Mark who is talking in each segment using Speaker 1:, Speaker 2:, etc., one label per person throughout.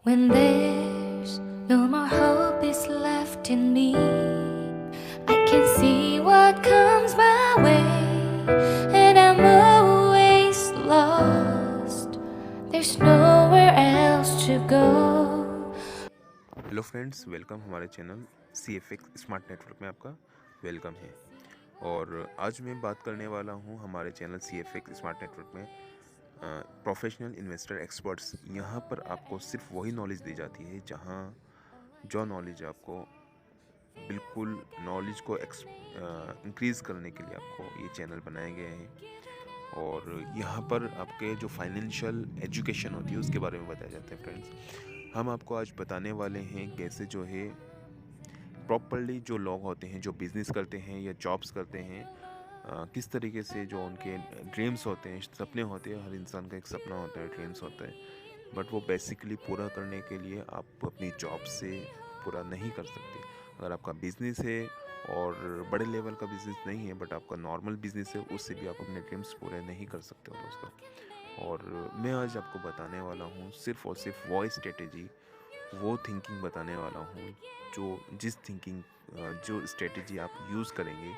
Speaker 1: When there's no more hope is left in me, I can see what comes my way, and I'm always lost. There's nowhere else to go.
Speaker 2: Hello friends, welcome हमारे channel CFX smart network में आपका welcome है। और आज मैं बात करने वाला हूं हमारे चैनल CFX स्मार्ट नेटवर्क में प्रोफेशनल इन्वेस्टर एक्सपर्ट्स। यहां पर आपको सिर्फ वही नॉलेज दी जाती है जो नॉलेज आपको बिल्कुल नॉलेज को इंक्रीज़ करने के लिए आपको ये चैनल बनाए गए हैं। और यहाँ पर आपके जो फाइनेंशियल एजुकेशन होती है उसके बारे में बताया जाता है। फ्रेंड्स, हम आपको आज बताने वाले हैं कैसे जो है प्रॉपरली जो लोग होते हैं जो बिज़नेस करते हैं या जॉब्स करते हैं, किस तरीके से जो उनके ड्रीम्स होते हैं, सपने होते हैं। हर इंसान का एक सपना होता है, ड्रीम्स होता है, बट वो बेसिकली पूरा करने के लिए आप अपनी जॉब से पूरा नहीं कर सकते। अगर आपका बिज़नेस है और बड़े लेवल का बिज़नेस नहीं है बट आपका नॉर्मल बिज़नेस है, उससे भी आप अपने ड्रीम्स पूरे नहीं कर सकते हो दोस्तों। और मैं आज आपको बताने वाला हूँ सिर्फ़ और सिर्फ वो स्ट्रेटेजी, वो थिंकिंग बताने वाला हूँ जो स्ट्रेटेजी आप यूज़ करेंगे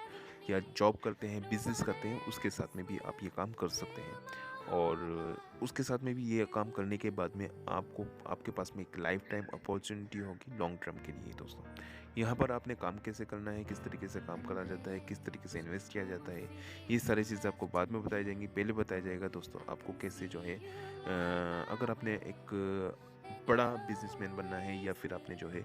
Speaker 2: या जॉब करते हैं, बिज़नेस करते हैं, उसके साथ में भी आप ये काम कर सकते हैं। और उसके साथ में भी ये काम करने के बाद में आपके पास में एक लाइफ टाइम अपॉर्चुनिटी होगी लॉन्ग टर्म के लिए दोस्तों। यहाँ पर आपने काम कैसे करना है, किस तरीके से काम करा जाता है, किस तरीके से इन्वेस्ट किया जाता है, ये सारी चीज़ें आपको बाद में बताई जाएंगी। पहले बताया जाएगा दोस्तों आपको कैसे जो है अगर आपने एक बड़ा बिजनेसमैन बनना है या फिर आपने जो है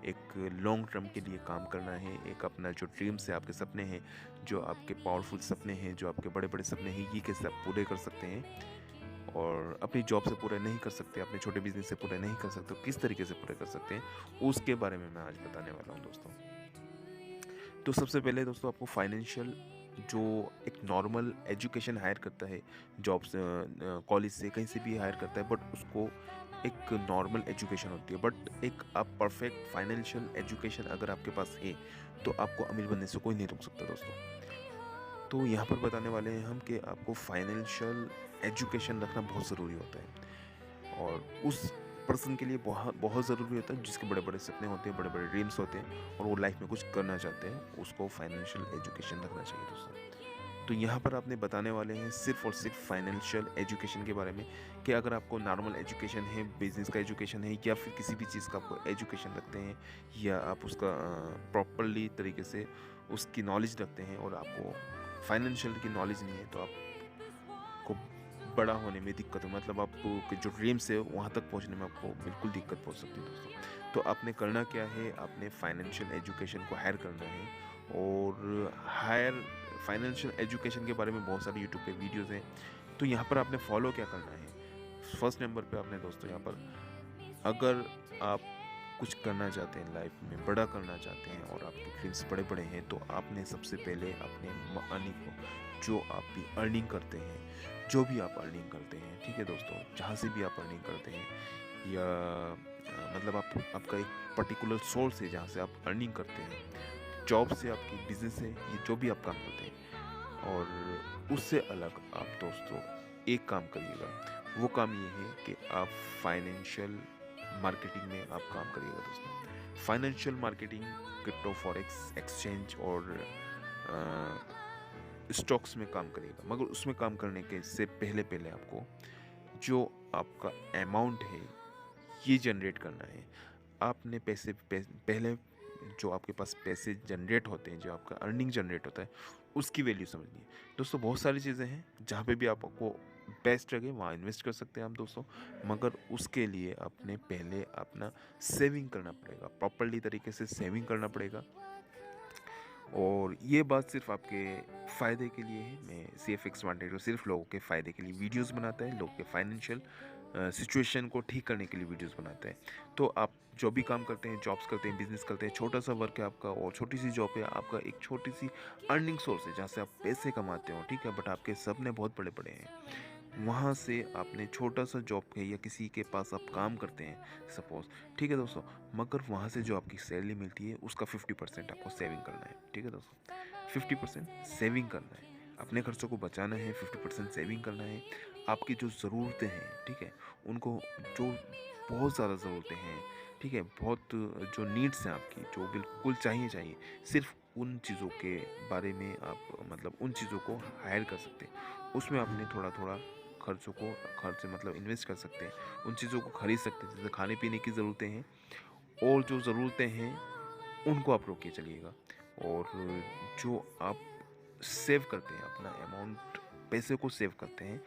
Speaker 2: एक लॉन्ग टर्म के लिए काम करना है, एक अपना जो ड्रीम्स है, आपके सपने हैं, जो आपके पावरफुल सपने हैं, जो आपके बड़े बड़े सपने हैं, ये कैसे आप पूरे कर सकते हैं और अपनी जॉब से पूरे नहीं कर सकते, अपने छोटे बिजनेस से पूरे नहीं कर सकते, तो किस तरीके से पूरे कर सकते हैं, उसके बारे में मैं आज बताने वाला हूँ दोस्तों। तो सबसे पहले दोस्तों आपको फाइनेंशियल जो एक नॉर्मल एजुकेशन हायर करता है, जॉब से, कॉलेज से, कहीं से भी हायर करता है, बट उसको एक नॉर्मल एजुकेशन होती है। बट एक आप परफेक्ट फाइनेंशियल एजुकेशन अगर आपके पास है तो आपको अमीर बनने से कोई नहीं रोक सकता दोस्तों। तो यहाँ पर बताने वाले हैं हम कि आपको फाइनेंशियल एजुकेशन रखना बहुत ज़रूरी होता है। और उस पर्सन के लिए बहुत बहुत ज़रूरी होता है जिसके बड़े बड़े सपने होते हैं, बड़े बड़े ड्रीम्स होते हैं और वो लाइफ में कुछ करना चाहते हैं, उसको फाइनेंशियल एजुकेशन रखना चाहिए दोस्तों। तो यहाँ पर आपने बताने वाले हैं सिर्फ और सिर्फ फाइनेंशियल एजुकेशन के बारे में कि अगर आपको नॉर्मल एजुकेशन है, बिजनेस का एजुकेशन है या फिर किसी भी चीज़ का आपको एजुकेशन रखते हैं या आप उसका प्रॉपरली तरीके से उसकी नॉलेज रखते हैं और आपको फाइनेंशियल की नॉलेज नहीं है, तो आपको बड़ा होने में दिक्कत हो, मतलब आपको जो ड्रीम्स है वहाँ तक पहुँचने में आपको बिल्कुल दिक्कत पहुँच सकती है दोस्तों। तो आपने करना क्या है, आपने फाइनेंशियल एजुकेशन को हायर करना है। और हायर फाइनेंशियल एजुकेशन के बारे में बहुत सारे यूट्यूब पे वीडियोस हैं। तो यहाँ पर आपने फॉलो क्या करना है, फर्स्ट नंबर पे आपने दोस्तों यहाँ पर, अगर आप कुछ करना चाहते हैं लाइफ में, बड़ा करना चाहते हैं और आपके ड्रीम्स बड़े बड़े हैं, तो आपने सबसे पहले अपने मनी को, जो आप भी अर्निंग करते हैं, जो भी आप अर्निंग करते हैं, ठीक है दोस्तों, जहाँ से भी आप अर्निंग करते हैं या मतलब आपका एक पर्टिकुलर सोर्स है जहाँ से आप अर्निंग करते हैं, जॉब से, आपकी बिजनेस है, ये जो भी आप काम करते हैं, और उससे अलग आप दोस्तों एक काम करिएगा। वो काम ये है कि आप फाइनेंशियल मार्केटिंग में आप काम करिएगा दोस्तों। Financial marketing, crypto, forex, exchange और स्टॉक्स में काम करिएगा। मगर उसमें काम करने के से पहले पहले आपको जो आपका अमाउंट है ये जनरेट करना है। आपने पहले जो आपके पास पैसे जनरेट होते हैं, जो आपका अर्निंग जनरेट होता है, उसकी वैल्यू समझनी है दोस्तों। बहुत सारी चीज़ें हैं जहाँ पे भी आपको बेस्ट लगे वहाँ इन्वेस्ट कर सकते हैं आप दोस्तों, मगर उसके लिए आपने पहले अपना सेविंग करना पड़ेगा, प्रॉपरली तरीके से सेविंग करना पड़ेगा। और ये बात सिर्फ आपके फ़ायदे के लिए है। मैं CFX स्मार्ट नेटवर्क सिर्फ लोगों के फ़ायदे के लिए वीडियोस बनाता है, लोगों के फाइनेंशियल सिचुएशन को ठीक करने के लिए वीडियोस बनाता है। तो आप जो भी काम करते हैं, जॉब्स करते हैं, बिजनेस करते हैं, छोटा सा वर्क है आपका और छोटी सी जॉब है, आपका एक छोटी सी अर्निंग सोर्स है जहाँ से आप पैसे कमाते हो, ठीक है, बट आपके सपने बहुत बड़े बड़े हैं। वहाँ से आपने छोटा सा जॉब है या किसी के पास आप काम करते हैं सपोज़, ठीक है दोस्तों, मगर वहाँ से जो आपकी सैलरी मिलती है उसका 50% आपको सेविंग करना है, ठीक है दोस्तों। 50% सेविंग करना है, अपने खर्चों को बचाना है, 50% सेविंग करना है। आपकी जो ज़रूरतें हैं, ठीक है, उनको, जो बहुत ज़्यादा ज़रूरतें हैं, ठीक है, बहुत जो नीड्स हैं आपकी, जो बिल्कुल चाहिए, सिर्फ़ उन चीज़ों के बारे में आप मतलब उन चीज़ों को हायर कर सकते हैं। उसमें आपने थोड़ा-थोड़ा खर्च मतलब इन्वेस्ट कर सकते हैं। उन चीज़ों को खरीद सकते हैं, जैसे खाने-पीने की ज़रूरतें हैं, और जो ज़रूरतें हैं उनको आप रोक के चलिएगा। और जो आप सेव करते हैं अपना अमाउंट, पैसे को सेव करते हैं,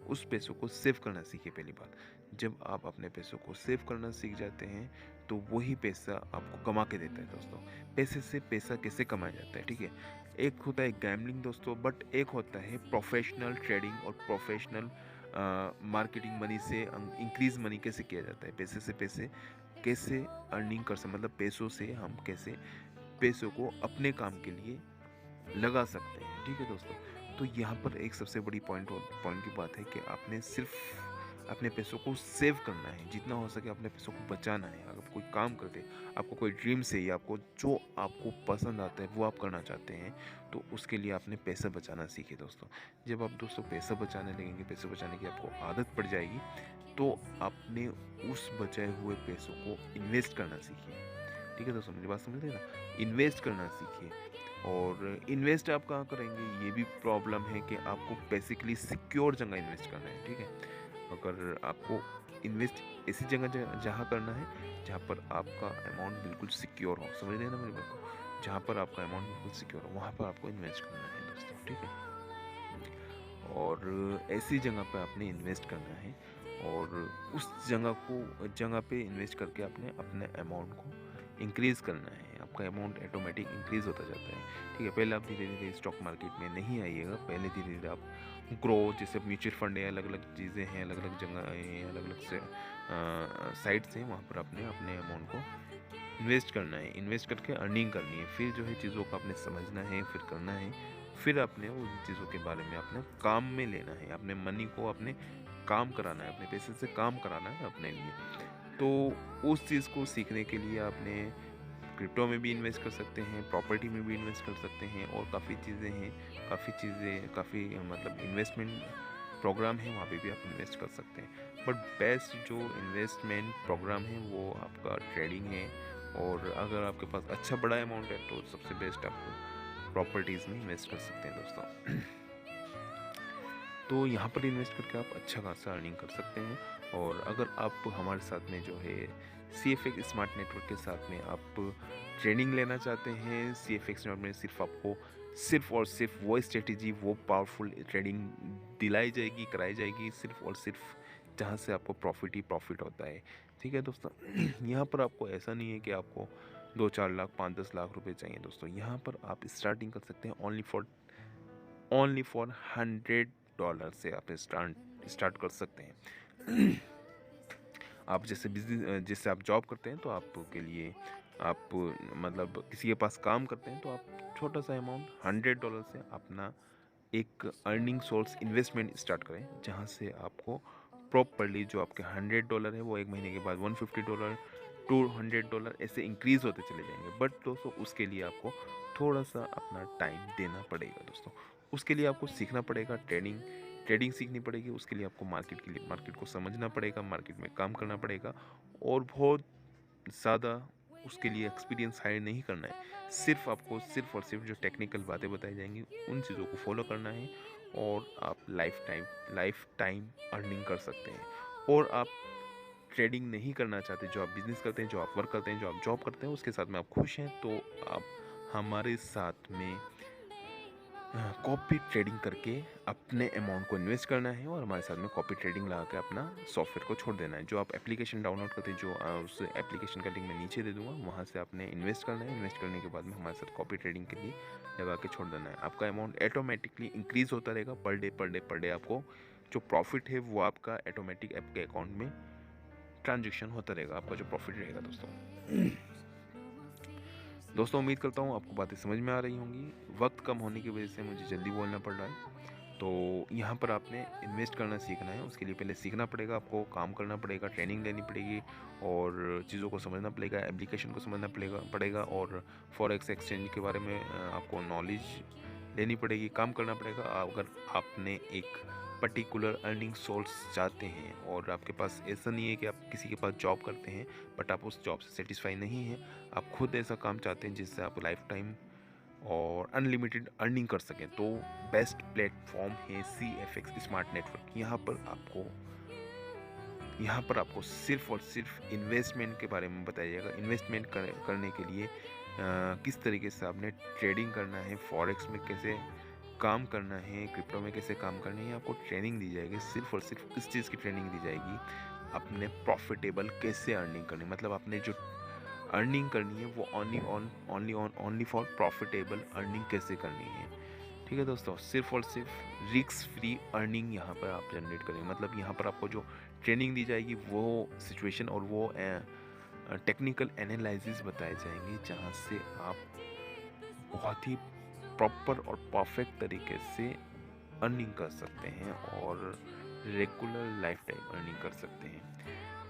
Speaker 2: उस पैसों को सेव करना सीखिए पहली बात। जब आप अपने पैसों को सेव करना सीख जाते हैं तो वही पैसा आपको कमा के देता है दोस्तों। पैसे से पैसा कैसे कमाया जाता है, ठीक है। एक होता है गैम्बलिंग दोस्तों, बट एक होता है प्रोफेशनल ट्रेडिंग और प्रोफेशनल मार्केटिंग। मनी से इंक्रीज मनी कैसे किया जाता है, पैसे से पैसे कैसे अर्निंग कर सकते, मतलब पैसों से हम कैसे पैसों को अपने काम के लिए लगा सकते हैं, ठीक है दोस्तों। तो यहाँ पर एक सबसे बड़ी पॉइंट की बात है कि आपने सिर्फ अपने पैसों को सेव करना है, जितना हो सके अपने पैसों को बचाना है। अगर कोई काम करते हैं, आपको कोई ड्रीम्स है या आपको जो आपको पसंद आता है वो आप करना चाहते हैं, तो उसके लिए आपने पैसा बचाना सीखे दोस्तों। जब आप दोस्तों पैसा बचाने लगेंगे, पैसे बचाने की आपको आदत पड़ जाएगी, तो आपने उस बचाए हुए पैसों को इन्वेस्ट करना सीखिए, ठीक है दोस्तों। मेरी बात समझ रहे हैं ना, इन्वेस्ट करना सीखिए। और इन्वेस्ट आप कहाँ करेंगे, ये भी प्रॉब्लम है कि आपको बेसिकली सिक्योर जगह इन्वेस्ट करना है, ठीक है। अगर आपको इन्वेस्ट ऐसी जगह जहाँ करना है जहाँ पर आपका अमाउंट बिल्कुल सिक्योर हो, समझ रहे हैं ना मेरी बात को, जहाँ पर आपका अमाउंट बिल्कुल सिक्योर हो वहाँ पर आपको इन्वेस्ट करना है दोस्तों, ठीक है। और ऐसी जगह पे आपने इन्वेस्ट करना है, और उस जगह पे इन्वेस्ट करके आपने अपने अमाउंट को इंक्रीज़ करना है। आपका अमाउंट ऑटोमेटिक इंक्रीज़ होता जाता है, ठीक है। पहले आप धीरे-धीरे स्टॉक मार्केट में नहीं आइएगा, पहले धीरे-धीरे आप ग्रो, जैसे म्यूचुअल फंड है, अलग-अलग चीज़ें हैं, अलग-अलग जगह हैं, अलग-अलग से साइट्स हैं, वहाँ पर आपने अपने अमाउंट को इन्वेस्ट करना है। इन्वेस्ट करके अर्निंग करनी है, फिर जो है चीज़ों को आपने समझना है, फिर करना है, फिर आपने उन चीज़ों के बारे में अपने काम में लेना है, अपने मनी को अपने काम कराना है, अपने पैसे से काम कराना है अपने लिए। तो उस चीज़ को सीखने के लिए आपने क्रिप्टो में भी इन्वेस्ट कर सकते हैं, प्रॉपर्टी में भी इन्वेस्ट कर सकते हैं, और काफ़ी चीज़ें हैं, काफ़ी मतलब इन्वेस्टमेंट प्रोग्राम है, वहाँ पे भी आप इन्वेस्ट कर सकते हैं। बट बेस्ट जो इन्वेस्टमेंट प्रोग्राम है वो आपका ट्रेडिंग है। और अगर आपके पास अच्छा बड़ा अमाउंट है तो सबसे बेस्ट आप प्रॉपर्टीज़ में इन्वेस्ट कर सकते हैं दोस्तों। तो यहाँ पर इन्वेस्ट करके आप अच्छा खासा अर्निंग कर सकते हैं। और अगर आप हमारे साथ में जो है CFX स्मार्ट नेटवर्क के साथ में आप ट्रेनिंग लेना चाहते हैं, CFX नेटवर्क में सिर्फ और सिर्फ वो स्ट्रेटेजी, वो पावरफुल ट्रेडिंग दिलाई जाएगी, कराई जाएगी, सिर्फ और सिर्फ जहाँ से आपको प्रॉफिट ही प्रॉफिट होता है, ठीक है दोस्तों। यहाँ पर आपको ऐसा नहीं है कि आपको 2-4 लाख 5-10 लाख रुपए चाहिए दोस्तों। यहाँ पर आप स्टार्टिंग कर सकते हैं ओनली फॉर $100 से आप स्टार्ट कर सकते हैं। आप जैसे बिजनेस, जैसे आप जॉब करते हैं तो आपके लिए, आप मतलब किसी के पास काम करते हैं तो आप छोटा सा अमाउंट $100 से अपना एक अर्निंग सोर्स इन्वेस्टमेंट स्टार्ट करें, जहाँ से आपको प्रॉपरली जो आपके $100 है वो एक महीने के बाद $150, $200 ऐसे इंक्रीज़ होते चले जाएंगे। बट दोस्तों उसके लिए आपको थोड़ा सा अपना टाइम देना पड़ेगा दोस्तों। उसके लिए आपको सीखना पड़ेगा, ट्रेडिंग सीखनी पड़ेगी। उसके लिए आपको मार्केट को समझना पड़ेगा, मार्केट में काम करना पड़ेगा, और बहुत ज़्यादा उसके लिए एक्सपीरियंस हायर नहीं करना है। सिर्फ और सिर्फ जो टेक्निकल बातें बताई जाएंगी उन चीज़ों को फॉलो करना है, और आप लाइफ टाइम अर्निंग कर सकते हैं। और आप ट्रेडिंग नहीं करना चाहते, जो आप बिज़नेस करते हैं, जो आप वर्क करते हैं, जो आप जॉब करते हैं, उसके साथ में आप खुश हैं, तो आप हमारे साथ में कॉपी ट्रेडिंग करके अपने अमाउंट को इन्वेस्ट करना है, और हमारे साथ में कॉपी ट्रेडिंग लगा के अपना सॉफ्टवेयर को छोड़ देना है। जो आप एप्लीकेशन डाउनलोड करते हैं, जो उस एप्लीकेशन का लिंक मैं नीचे दे दूंगा, वहाँ से आपने इन्वेस्ट करना है। इन्वेस्ट करने के बाद में हमारे साथ कॉपी ट्रेडिंग के लिए लगा के छोड़ देना है। आपका अमाउंट ऑटोमेटिकली इंक्रीज़ होता रहेगा पर डे आपको जो प्रॉफिट है वो आपका ऑटोमेटिक आपके अकाउंट में ट्रांजेक्शन होता रहेगा, आपका जो प्रॉफिट रहेगा दोस्तों उम्मीद करता हूँ आपको बातें समझ में आ रही होंगी। वक्त कम होने की वजह से मुझे जल्दी बोलना पड़ रहा है। तो यहाँ पर आपने इन्वेस्ट करना सीखना है, उसके लिए पहले सीखना पड़ेगा, आपको काम करना पड़ेगा, ट्रेनिंग लेनी पड़ेगी, और चीज़ों को समझना पड़ेगा, एप्लीकेशन को समझना पड़ेगा, और फॉरेक्स एक्सचेंज के बारे में आपको नॉलेज लेनी पड़ेगी, काम करना पड़ेगा। अगर आपने एक पर्टिकुलर अर्निंग सोर्स चाहते हैं और आपके पास ऐसा नहीं है कि आप किसी के पास जॉब करते हैं बट आप उस जॉब से सेटिस्फाई नहीं हैं, आप खुद ऐसा काम चाहते हैं जिससे आप लाइफ टाइम और अनलिमिटेड अर्निंग कर सकें, तो बेस्ट प्लेटफॉर्म है CFX स्मार्ट नेटवर्क। यहाँ पर आपको सिर्फ और सिर्फ इन्वेस्टमेंट के बारे में बताया जाएगा। इन्वेस्टमेंट करने के लिए किस तरीके से आपने ट्रेडिंग करना है, फॉरेक्स में कैसे काम करना है, क्रिप्टो में कैसे काम करना है, आपको ट्रेनिंग दी जाएगी। सिर्फ और सिर्फ इस चीज़ की ट्रेनिंग दी जाएगी, अपने प्रॉफिटेबल कैसे अर्निंग करनी, मतलब आपने जो अर्निंग करनी है वो ओनली फॉर प्रॉफिटेबल अर्निंग कैसे करनी है। ठीक है दोस्तों, सिर्फ और सिर्फ रिस्क फ्री अर्निंग यहाँ पर आप जनरेट करेंगे। मतलब यहाँ पर आपको जो ट्रेनिंग दी जाएगी वो सिचुएशन और वो टेक्निकल एनालिसिस बताए जाएंगे, जहाँ से आप बहुत ही प्रॉपर और परफेक्ट तरीके से अर्निंग कर सकते हैं और रेगुलर लाइफ टाइम अर्निंग कर सकते हैं।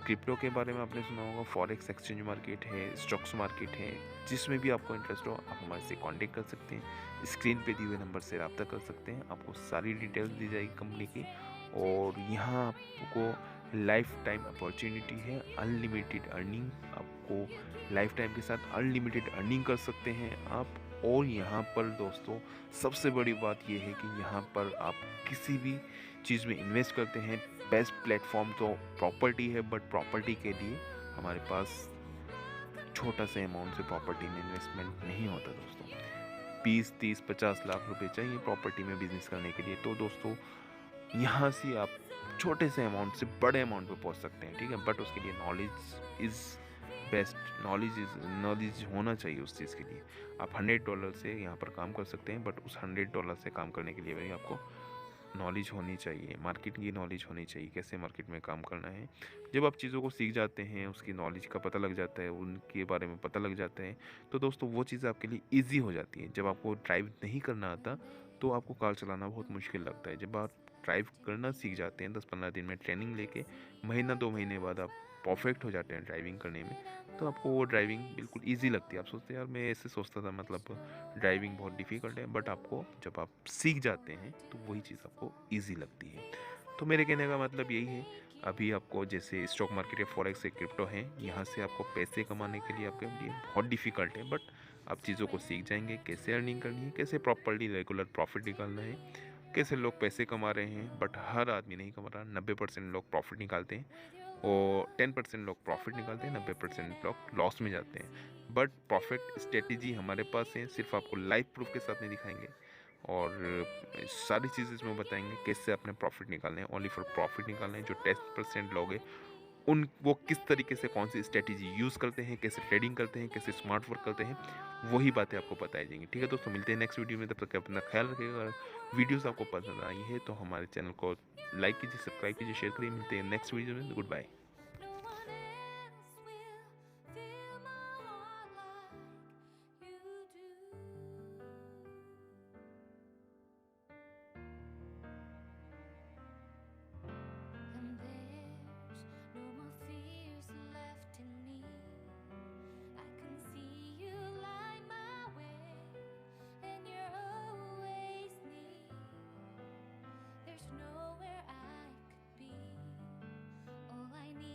Speaker 2: क्रिप्टो के बारे में आपने सुना होगा, फॉरेक्स एक्सचेंज मार्केट है, स्टॉक्स मार्केट है, जिसमें भी आपको इंटरेस्ट हो आप हमारे से कांटेक्ट कर सकते हैं। स्क्रीन पे दिए हुए नंबर से रब्ता कर सकते हैं, आपको सारी डिटेल्स दी जाएगी कंपनी की। और यहाँ आपको लाइफ टाइम अपॉर्चुनिटी है, अनलिमिटेड अर्निंग, आपको लाइफ टाइम के साथ अनलिमिटेड अर्निंग कर सकते हैं आप। और यहाँ पर दोस्तों सबसे बड़ी बात यह है कि यहाँ पर आप किसी भी चीज़ में इन्वेस्ट करते हैं, बेस्ट प्लेटफॉर्म तो प्रॉपर्टी है, बट प्रॉपर्टी के लिए हमारे पास छोटा सा अमाउंट से प्रॉपर्टी में इन्वेस्टमेंट नहीं होता दोस्तों। 20, 30, 50 लाख रुपए चाहिए प्रॉपर्टी में बिजनेस करने के लिए। तो दोस्तों यहाँ से आप छोटे से अमाउंट से बड़े अमाउंट पे पहुँच सकते हैं, ठीक है। बट उसके लिए नॉलेज इज़ बेस्ट, नॉलेज होना चाहिए उस चीज़ के लिए। आप $100 से यहाँ पर काम कर सकते हैं, बट उस $100 से काम करने के लिए भी आपको नॉलेज होनी चाहिए, मार्केट की नॉलेज होनी चाहिए, कैसे मार्केट में काम करना है। जब आप चीज़ों को सीख जाते हैं, उसकी नॉलेज का पता लग जाता है, उनके बारे में पता लग जाता है, तो दोस्तों वो चीज़ आपके लिए ईजी हो जाती है। जब आपको ड्राइव नहीं करना आता तो आपको कार चलाना बहुत मुश्किल लगता है। जब आप ड्राइव करना सीख जाते हैं 10-15 दिन में ट्रेनिंग लेके, महीना 2 महीने बाद आप परफेक्ट हो जाते हैं ड्राइविंग करने में, तो आपको वो ड्राइविंग बिल्कुल ईजी लगती है। आप सोचते हैं यार मैं ऐसे सोचता था, मतलब ड्राइविंग बहुत डिफ़िकल्ट है, बट आपको जब आप सीख जाते हैं तो वही चीज़ आपको ईजी लगती है। तो मेरे कहने का मतलब यही है, अभी आपको जैसे स्टॉक मार्केट या फॉरेक्स से क्रिप्टो है, यहाँ से आपको पैसे कमाने के लिए आपके लिए बहुत डिफ़िकल्ट है, बट आप चीज़ों को सीख जाएंगे, कैसे अर्निंग करनी है, कैसे प्रॉपरली रेगुलर प्रॉफिट निकालना है, कैसे लोग पैसे कमा रहे हैं। बट हर आदमी नहीं कमा रहा, 90% लोग प्रॉफिट निकालते हैं और 10% लोग प्रॉफिट निकालते हैं, 90% लोग लॉस में जाते हैं। बट प्रॉफिट स्ट्रेटेजी हमारे पास है, सिर्फ आपको लाइव प्रूफ के साथ नहीं दिखाएंगे और सारी चीज़ इसमें बताएंगे कैसे अपने प्रॉफिट निकालने हैं, ओनली फॉर प्रॉफिट निकालने हैं। जो 10% लोग हैं उन वो किस तरीके से कौन सी स्ट्रेटेजी यूज़ करते हैं, कैसे ट्रेडिंग करते हैं, कैसे स्मार्ट वर्क करते हैं, वही बातें आपको बताई जाएंगी। ठीक है दोस्तों, मिलते हैं नेक्स्ट वीडियो में, तब तक अपना ख्याल रखिएगा। अगर वीडियोस आपको पसंद आई है तो हमारे चैनल को लाइक कीजिए, सब्सक्राइब कीजिए, शेयर करिए। मिलते हैं नेक्स्ट वीडियो में, good bye.
Speaker 1: No one else will fill my heart like you do. And there's no more fears left in me. I can see you light my way, and you're always near. There's nowhere I could be. All I need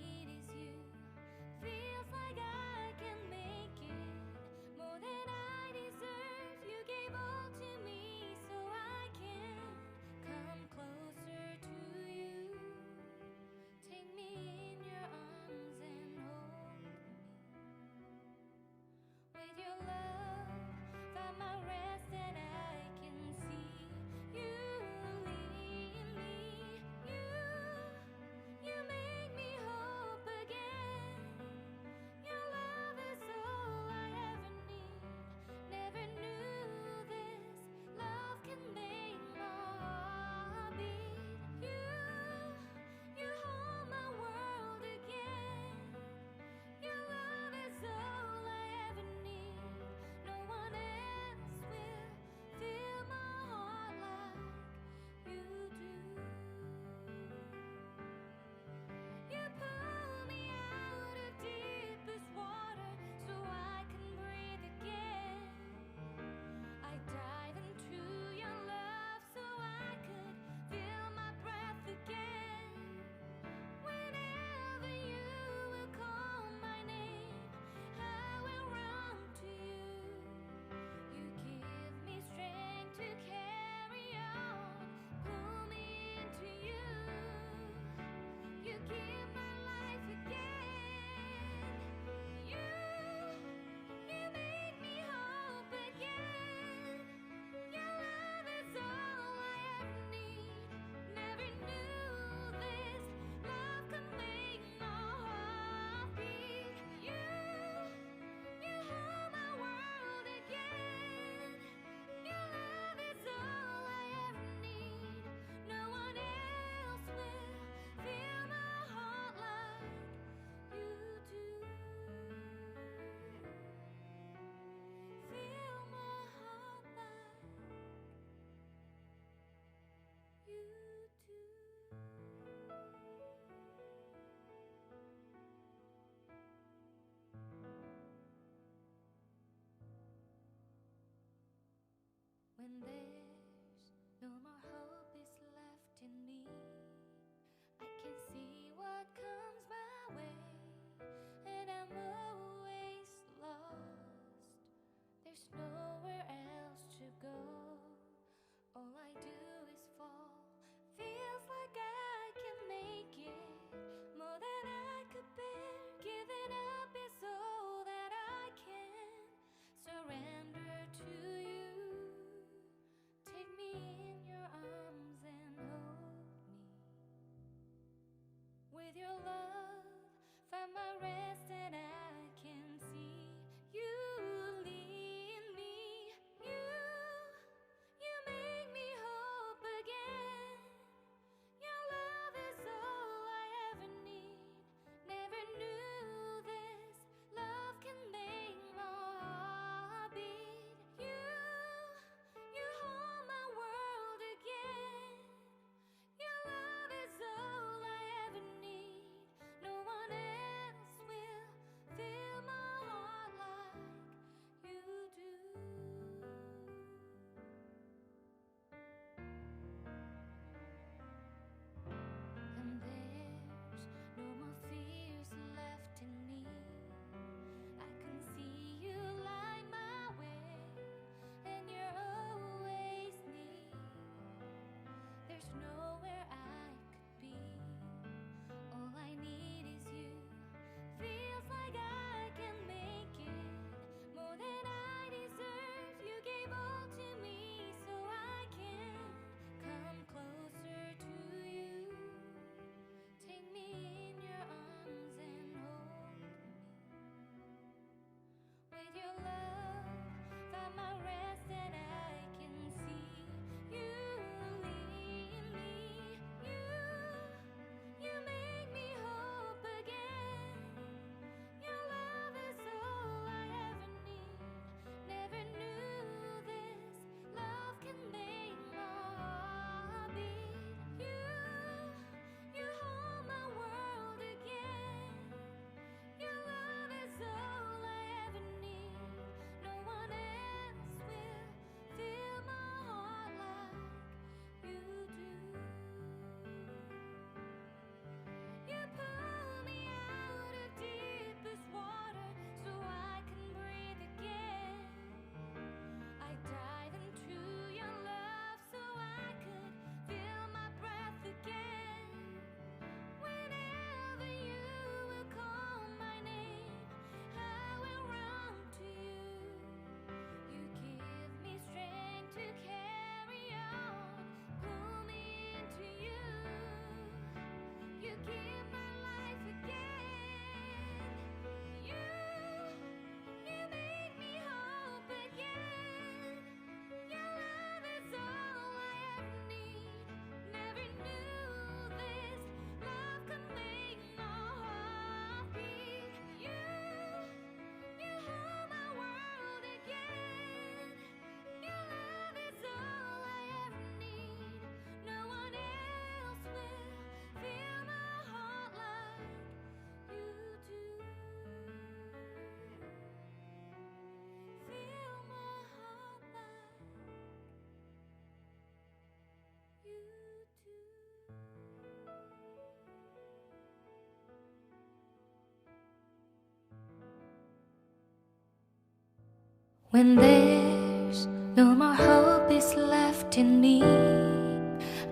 Speaker 1: When there's no more hope is left in me,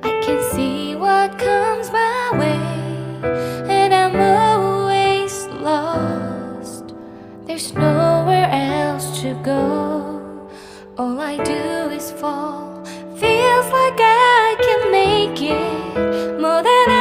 Speaker 1: I can see what comes my way, and I'm always lost. There's nowhere else to go. All I do is fall. Feels like I can make it more than